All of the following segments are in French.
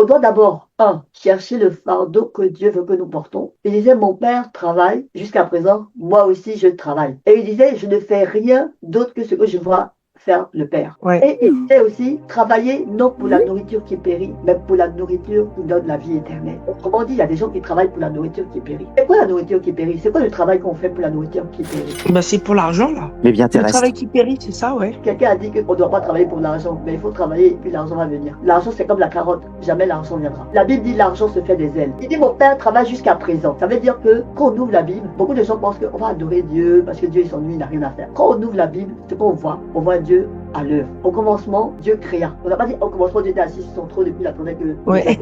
On doit d'abord, chercher le fardeau que Dieu veut que nous portons. Il disait, mon père travaille, jusqu'à présent, moi aussi je travaille. Et il disait, je ne fais rien d'autre que ce que je vois faire le Père. Ouais. Et il disait aussi, travailler non pour la nourriture qui périt, mais pour la nourriture qui donne la vie éternelle. Autrement dit, il y a des gens qui travaillent pour la nourriture qui périt. C'est quoi la nourriture qui périt? C'est quoi le travail qu'on fait pour la nourriture qui périt? Bah, c'est pour l'argent, là. Les biens Le terrestres. travail qui périt, c'est ça, ouais. Quelqu'un a dit qu'on ne doit pas travailler pour l'argent, mais il faut travailler et puis l'argent va venir. L'argent, c'est comme la carotte, jamais l'argent viendra. La Bible dit l'argent se fait des ailes. Il dit mon père travaille jusqu'à présent. Ça veut dire que quand on ouvre la Bible, beaucoup de gens pensent qu'on va adorer Dieu parce que Dieu il s'ennuie, il n'a rien à faire. Quand on ouvre la Bible, ce qu'on voit, on voit Dieu à l'œuvre. Au commencement, Dieu créa. On n'a pas dit au commencement, Dieu était assis sur son trône et puis il attendait que Ouais.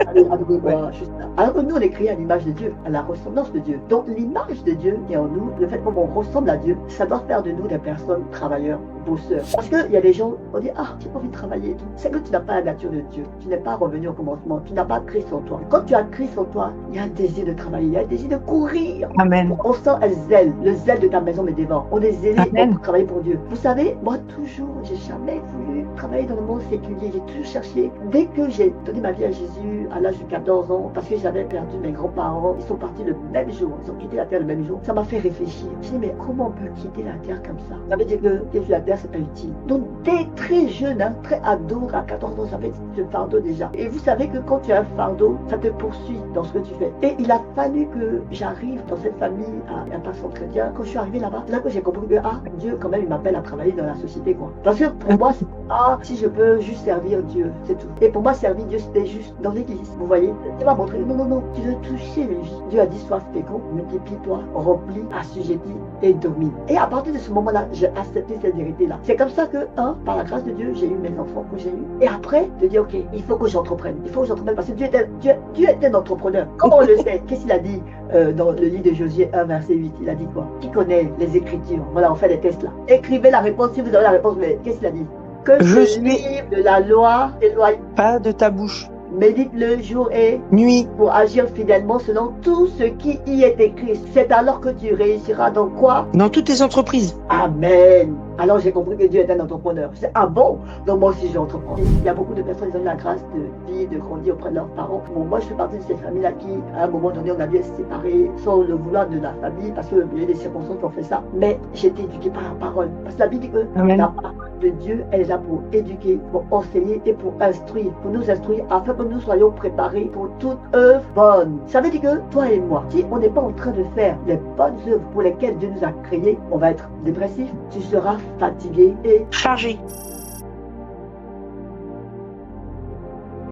allez adorer moi, juste là. Alors que nous, on est créés à l'image de Dieu, à la ressemblance de Dieu. Donc l'image de Dieu qui est en nous, le fait qu'on ressemble à Dieu, ça doit faire de nous des personnes travailleurs, bosseurs. Parce qu'il y a des gens, on dit, j'ai pas envie de travailler et tout. C'est que tu n'as pas la nature de Dieu. Tu n'es pas revenu au commencement. Tu n'as pas Christ en toi. Quand tu as Christ en toi, il y a un désir de travailler, il y a un désir de courir. Amen. On sent un zèle. Le zèle de ta maison me dévore. On est zélé Amen. pour travailler pour Dieu. Vous savez, moi toujours, j'ai jamais voulu travailler dans le monde séculier. J'ai toujours cherché. Dès que j'ai donné ma vie à Jésus à l'âge de 14 ans, parce que j'avais perdu mes grands-parents, ils sont partis le même jour. Ils ont quitté la terre le même jour. Ça m'a fait réfléchir. Je me dit, mais comment on peut quitter la terre comme ça? Ça veut dire que la terre, c'est pas utile. Donc, dès très jeune, très ado, à 14 ans, j'avais ce fardeau déjà. Et vous savez que quand tu as un fardeau, ça te poursuit dans ce que tu fais. Et il a fallu que j'arrive dans cette famille à un passant chrétien. Quand je suis arrivée là-bas, c'est là que j'ai compris que, Dieu, quand même, il m'appelle à travailler dans la société, quoi. Parce que pour moi, c'est, si je peux juste servir Dieu, c'est tout. Et pour moi, servir Dieu, c'était juste dans l'église. Vous voyez? Tu vas montrer, non, tu veux toucher les vies. Dieu a dit, sois fécond, multiplie-toi, remplis, assujettis et domine. Et à partir de ce moment-là, j'ai accepté cette vérité-là. C'est comme ça que, par la grâce de Dieu, j'ai eu mes enfants que j'ai eu. Et après, de dire, ok, il faut que j'entreprenne. Il faut que j'entreprenne parce que Dieu est un entrepreneur. Comment on le sait? Qu'est-ce qu'il a dit dans le livre de Josué 1, verset 8? Il a dit quoi? Qui connaît les Écritures? Voilà, on fait des tests là. Écrivez la réponse si vous avez la réponse, mais qu'est-ce qu'il a dit? Que ce livre de la loi t'éloigne pas de ta bouche. Médite-le jour et nuit pour agir fidèlement selon tout ce qui y est écrit. C'est alors que tu réussiras dans quoi? dans toutes tes entreprises. Amen. Alors j'ai compris que Dieu est un entrepreneur. C'est bon. Donc moi aussi j'entreprends. Il y a beaucoup de personnes qui ont eu la grâce de vivre, de grandir auprès de leurs parents. Bon, moi je fais partie de ces familles-là qui, à un moment donné, on a dû se séparer sans le vouloir de la famille parce qu'il y a des circonstances qui ont fait ça. Mais j'ai été éduquée par la parole. Parce que la Bible dit que Amen. la parole de Dieu, elle est là pour éduquer, pour enseigner et pour instruire, pour nous instruire afin que nous soyons préparés pour toute œuvre bonne. Ça veut dire que toi et moi, si on n'est pas en train de faire les bonnes œuvres pour lesquelles Dieu nous a créés, on va être dépressif, tu seras fatigué et Chargé.